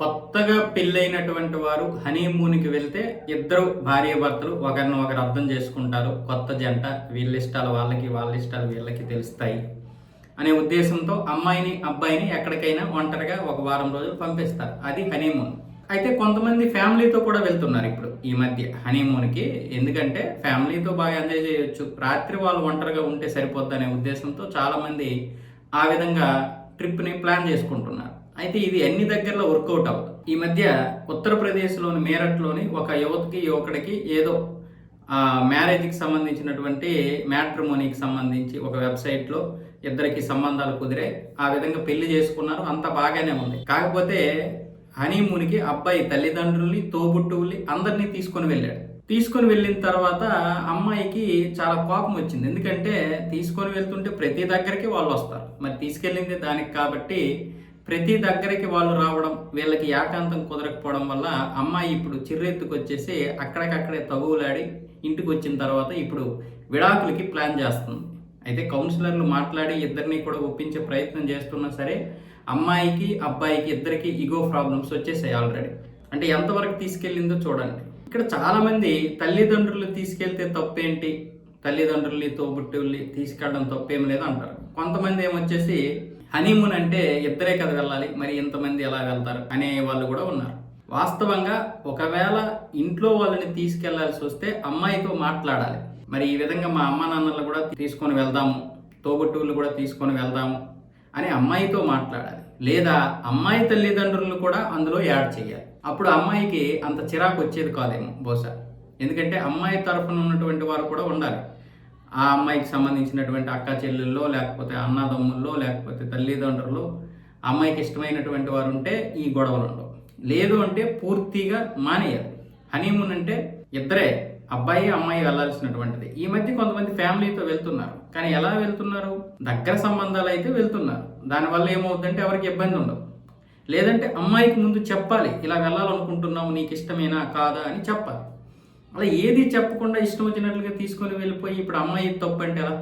కొత్తగా పెళ్ళైనటువంటి వారు హనీమూన్‌కి వెళ్తే ఇద్దరు భార్యాభర్తలు ఒకరిని ఒకరు అర్థం చేసుకుంటారు. కొత్త జంట వీళ్ళ ఇష్టాలు వాళ్ళకి, వాళ్ళ ఇష్టాలు వీళ్ళకి తెలుస్తాయి అనే ఉద్దేశంతో అమ్మాయిని, అబ్బాయిని ఎక్కడికైనా ఒంటరిగా ఒక వారం రోజులు పంపిస్తారు. అది హనీమూన్. అయితే కొంతమంది ఫ్యామిలీతో కూడా వెళ్తున్నారు ఇప్పుడు ఈ మధ్య హనీమూన్‌కి. ఎందుకంటే ఫ్యామిలీతో బాగా ఎంజాయ్ చేయొచ్చు. రాత్రి వాళ్ళు ఒంటరిగా ఉంటే సరిపోద్దనే ఉద్దేశంతో చాలామంది ఆ విధంగా ట్రిప్‌ని ప్లాన్ చేసుకుంటున్నారు. అయితే ఇది అన్ని దగ్గరలో వర్కౌట్ అవ్వదు. ఈ మధ్య ఉత్తరప్రదేశ్‌లోని మీరట్‌లోని ఒక యువకుడికి ఏదో మ్యారేజ్‌కి సంబంధించినటువంటి మ్యాట్రిమోనీకి సంబంధించి ఒక వెబ్‌సైట్‌లో ఇద్దరికి సంబంధాలు కుదిరాయి. ఆ విధంగా పెళ్లి చేసుకున్నారు. అంతా బాగానే ఉంది. కాకపోతే హనీమూన్‌కి అబ్బాయి తల్లిదండ్రుల్ని, తోబుట్టువుల్ని అందరినీ తీసుకొని వెళ్ళాడు. తీసుకొని వెళ్ళిన తర్వాత అమ్మాయికి చాలా కోపం వచ్చింది. ఎందుకంటే తీసుకొని వెళ్తుంటే ప్రతి దగ్గరికి వాళ్ళు వస్తారు. మరి తీసుకెళ్ళింది దానికి కాబట్టి ప్రతి దగ్గరికి వాళ్ళు రావడం, వీళ్ళకి ఏకాంతం కుదరకపోవడం వల్ల అమ్మాయి ఇప్పుడు చిర్రెత్తుకొచ్చేసి అక్కడికక్కడే తగువులాడి ఇంటికి వచ్చిన తర్వాత ఇప్పుడు విడాకులకి ప్లాన్ చేస్తుంది. అయితే కౌన్సిలర్లు మాట్లాడి ఇద్దరిని కూడా ఒప్పించే ప్రయత్నం చేస్తున్నా సరే అమ్మాయికి, అబ్బాయికి ఇద్దరికి ఈగో ప్రాబ్లమ్స్ వచ్చేసాయి ఆల్రెడీ. అంటే ఎంతవరకు తీసుకెళ్ళిందో చూడండి. ఇక్కడ చాలామంది తల్లిదండ్రులు తీసుకెళ్తే తప్పేంటి, తల్లిదండ్రుల్ని, తోబుట్టువుల్ని తీసుకెళ్ళడం తప్పేం లేదు అంటారు. కొంతమంది ఏమొచ్చేసి హనీమూన్ అంటే ఇద్దరే కదా వెళ్ళాలి, మరి ఇంతమంది ఎలా వెళ్తారు అనే వాళ్ళు కూడా ఉన్నారు. వాస్తవంగా ఒకవేళ ఇంట్లో వాళ్ళని తీసుకెళ్లాల్సి వస్తే అమ్మాయితో మాట్లాడాలి. మరి ఈ విధంగా మా అమ్మ నాన్నలు కూడా తీసుకొని వెళ్దాము, తోబుట్టువులు కూడా తీసుకొని వెళ్దాము అని అమ్మాయితో మాట్లాడాలి. లేదా అమ్మాయి తల్లిదండ్రులను కూడా అందులో యాడ్ చేయాలి. అప్పుడు అమ్మాయికి అంత చిరాకు వచ్చేది కాదేమో బహుశా. ఎందుకంటే అమ్మాయి తరఫున ఉన్నటువంటి వారు కూడా ఉండాలి. ఆ అమ్మాయికి సంబంధించినటువంటి అక్క చెల్లెల్లో, లేకపోతే అన్నదమ్ముల్లో, లేకపోతే తల్లిదండ్రులు అమ్మాయికి ఇష్టమైనటువంటి వారు ఉంటే ఈ గొడవలు ఉండవు. లేదు అంటే పూర్తిగా మానేయాలి. హనీమూన్ అంటే ఇద్దరే, అబ్బాయి అమ్మాయి వెళ్ళాల్సినటువంటిది. ఈ మధ్య కొంతమంది ఫ్యామిలీతో వెళ్తున్నారు. కానీ ఎలా వెళ్తున్నారు? దగ్గర సంబంధాలు అయితే వెళ్తున్నారు. దానివల్ల ఏమవుతుందంటే ఎవరికి ఇబ్బంది ఉండదు. లేదంటే అమ్మాయికి ముందు చెప్పాలి, ఇలా వెళ్ళాలనుకుంటున్నావు, నీకు ఇష్టమేనా కాదా అని చెప్పాలి. అలా ఏది చెప్పకుండా ఇష్టం వచ్చినట్లుగా తీసుకొని వెళ్ళిపోయి ఇప్పుడు అమ్మాయి తప్పు అంటే ఎలా?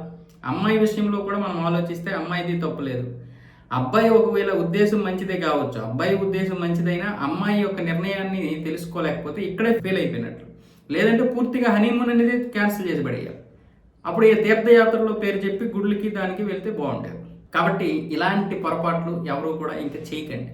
అమ్మాయి విషయంలో కూడా మనం ఆలోచిస్తే అమ్మాయిది తప్పు లేదు. అబ్బాయి ఒకవేళ ఉద్దేశం మంచిదే కావచ్చు, అబ్బాయి ఉద్దేశం మంచిదైనా అమ్మాయి యొక్క నిర్ణయాన్ని తెలుసుకోలేకపోతే ఇక్కడే ఫెయిల్ అయిపోయినట్లు. లేదంటే పూర్తిగా హనీమూన్ అనేది క్యాన్సిల్ చేసి పడేయాలి. అప్పుడు ఈ తీర్థయాత్రలో పేరు చెప్పి గుళ్ళకి దానికి వెళ్తే బాగుంటుంది. కాబట్టి ఇలాంటి పొరపాట్లు ఎవరు కూడా ఇంకా చేయకండి.